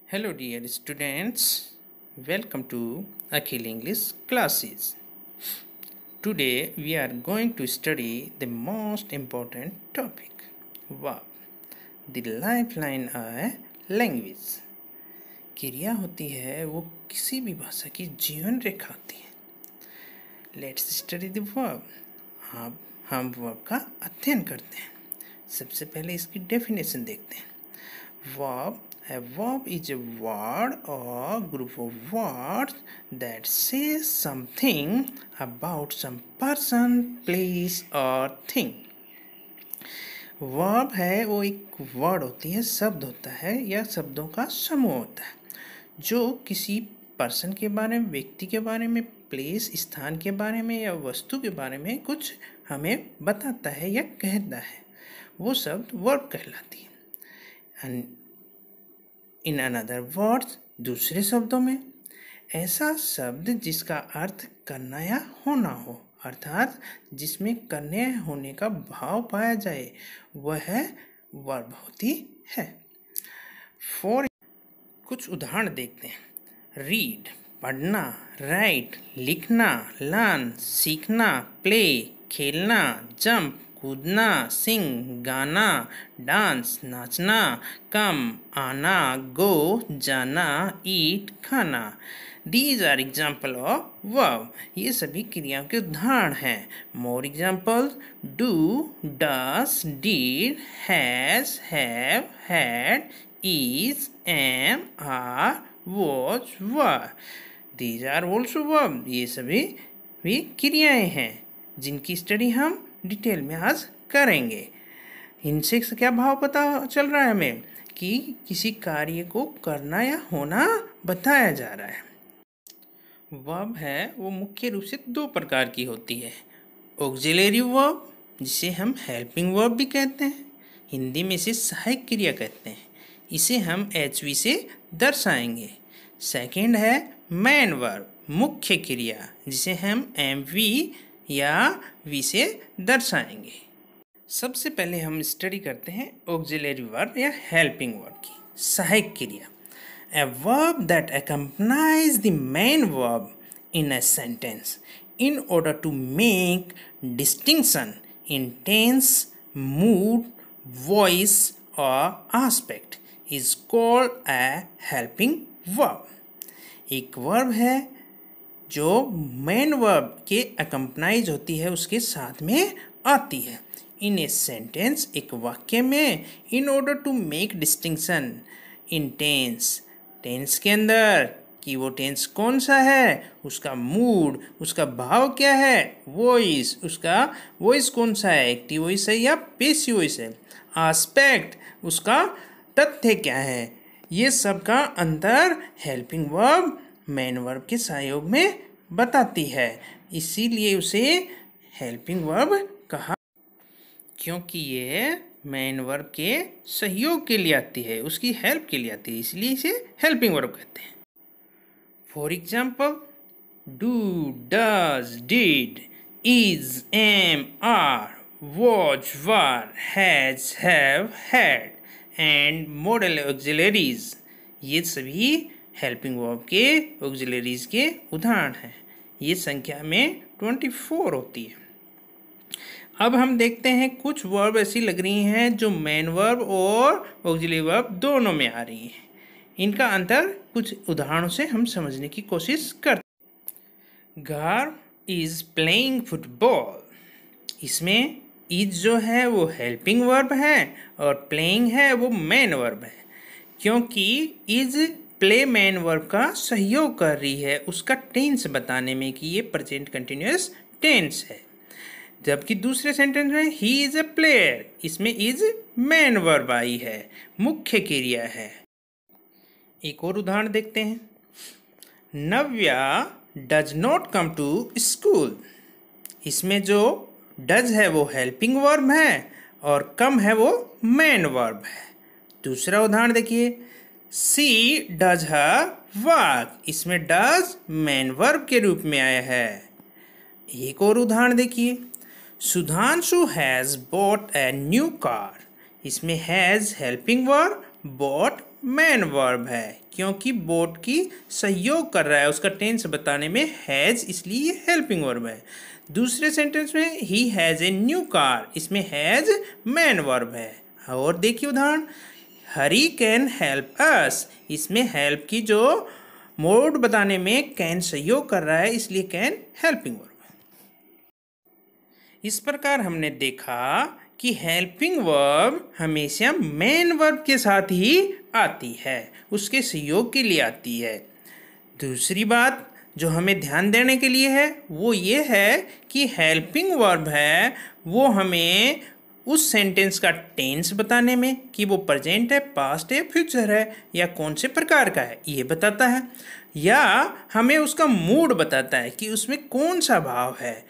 Hello, dear students. Welcome to Akhil English classes. Today, we are going to study the most important topic verb, the lifeline of language. क्रिया होती है वो किसी भी भाषा की जीवन रेखा होती है. Let's study the verb. हम वर्ब का अध्ययन करते हैं. सबसे पहले इसकी डेफिनेशन देखते हैं. Verb. A verb is a word or group of words that says something about some person, place or thing. Verb है वो एक वर्ड होती है, शब्द होता है या शब्दों का समूह होता है जो किसी पर्सन के बारे में, व्यक्ति के बारे में, प्लेस, स्थान के बारे में या वस्तु के बारे में कुछ हमें बताता है या कहता है. वो शब्द वर्ब कहलाती है. इन अनदर वर्ड्स, दूसरे शब्दों में, ऐसा शब्द जिसका अर्थ करना या होना हो, अर्थात जिसमें करने होने का भाव पाया जाए, वह वर्ब होती है. फॉर कुछ उदाहरण देखते हैं. रीड पढ़ना, राइट लिखना, लर्न सीखना, प्ले खेलना, जंप कूदना, सिंग गाना, डांस नाचना, कम आना, गो जाना, ईट खाना. These are example of verb. ये सभी क्रियाओं के उदाहरण हैं. More example: do, does, did, has, have, had, is, am, are, was, were. These are also verb. ये सभी भी क्रियाएं हैं जिनकी स्टडी हम डिटेल में आज करेंगे. इनसे क्या भाव पता चल रहा है हमें कि किसी कार्य को करना या होना बताया जा रहा है. वर्ब है वो मुख्य रूप से दो प्रकार की होती है. ऑक्सिलरी वर्ब, जिसे हम हेल्पिंग वर्ब भी कहते हैं, हिंदी में इसे सहायक क्रिया कहते हैं. इसे हम HV से दर्शाएंगे. सेकंड है मेन वर्ब, मुख्य क्रिया, जिसे हम MV या V से दर्शाएंगे. सबसे पहले हम स्टडी करते हैं ऑक्सिलरी वर्ब या हेल्पिंग वर्ब की. सहायक क्रिया. A verb that accompanies the main verb in a sentence in order to make distinction in tense, mood, voice or aspect is called a helping verb. एक verb है जो main verb के अकम्पनाइज होती है, उसके साथ में आती है. इन ए सेंटेंस, एक वाक्य में, in order to make distinction in tense, tense के अंदर कि वो टेंस कौन सा है, उसका मूड, उसका भाव क्या है, वॉइस, उसका वॉइस कौन सा है, एक्टिव वॉइस है या पैसिव वॉइस है, आस्पेक्ट, उसका तथ्य क्या है. ये सब का अंतर हेल्पिंग वर्ब मेन वर्ब के सहयोग में बताती है. इसीलिए उसे हेल्पिंग वर्ब कहा, क्योंकि ये मेन वर्ब के सहयोग के लिए आती है, उसकी हेल्प के लिए आती है, इसलिए इसे हेल्पिंग वर्ब कहते हैं. For example: do, does, did, is, am, are, was, were, has, have, had and modal auxiliaries. ये सभी हेल्पिंग वर्ब के ऑक्सिलरीज के उदाहरण हैं. ये संख्या में 24 होती है. अब हम देखते हैं कुछ वर्ब ऐसी लग रही हैं जो मेन वर्ब और ऑक्सिलरी वर्ब दोनों में आ रही हैं. इनका अंतर कुछ उदाहरणों से हम समझने की कोशिश करते हैं. गार इज प्लेइंग फुटबॉल. इसमें इज जो है वो हेल्पिंग वर्ब है और प्लेइंग है वो मेन वर्ब है. क्योंकि इज प्ले मेन वर्ब का सहयोग कर रही है उसका टेंस बताने में कि ये प्रेजेंट कंटिन्यूअस टेंस है. जबकि दूसरे सेंटेंस में ही इज अ प्लेयर, इसमें इज मेन वर्ब आई है, मुख्य क्रिया है. एक और उदाहरण देखते हैं. Navya does not come to school. इसमें जो डज है वो हेल्पिंग वर्ब है और कम है वो मेन वर्ब है. दूसरा उदाहरण देखिए. She does her work. इसमें डज मेन वर्ब के रूप में आया है. एक और उदाहरण देखिए. Sudhanshu has bought a new car. इसमें has helping verb, bought main verb है, क्योंकि बोट की सहयोग कर रहा है, उसका टेंस बताने में हैज़, इसलिए ये हेल्पिंग वर्ब है। दूसरे सेंटेंस में he has a new car, इसमें हैज़ मैन वर्ब है। और देखिए उदाहरण, हरी कैन हेल्प अस, इसमें हेल्प की जो मोड बताने में कैन सहयोग कर रहा है, इसलिए कैन हेल्पिंग वर्ब है। इस प्रकार हमने देखा कि हेल्पिंग वर्ब हमेशा मेन वर्ब के साथ ही आती है, उसके सहयोग के लिए आती है। दूसरी बात जो हमें ध्यान देने के लिए है वो ये है कि हेल्पिंग वर्ब है वो हमें उस सेंटेंस का टेंस बताने में कि वो प्रेजेंट है, पास्ट है, फ्यूचर है या कौन से प्रकार का है ये बताता है, या हमें उसका मूड बताता है कि उसमें कौन सा भाव है,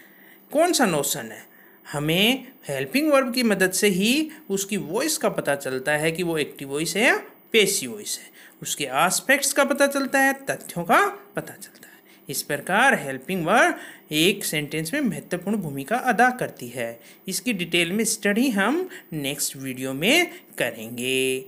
कौन सा नोशन है। हमें हेल्पिंग वर्ब की मदद से ही उसकी वॉइस का पता चलता है कि वो एक्टिव वॉइस है या पैसिव वॉइस है, उसके एस्पेक्ट्स का पता चलता है, तथ्यों का पता चलता है। इस प्रकार हेल्पिंग वर्ब एक सेंटेंस में महत्वपूर्ण भूमिका अदा करती है। इसकी डिटेल में स्टडी हम नेक्स्ट वीडियो में करेंगे।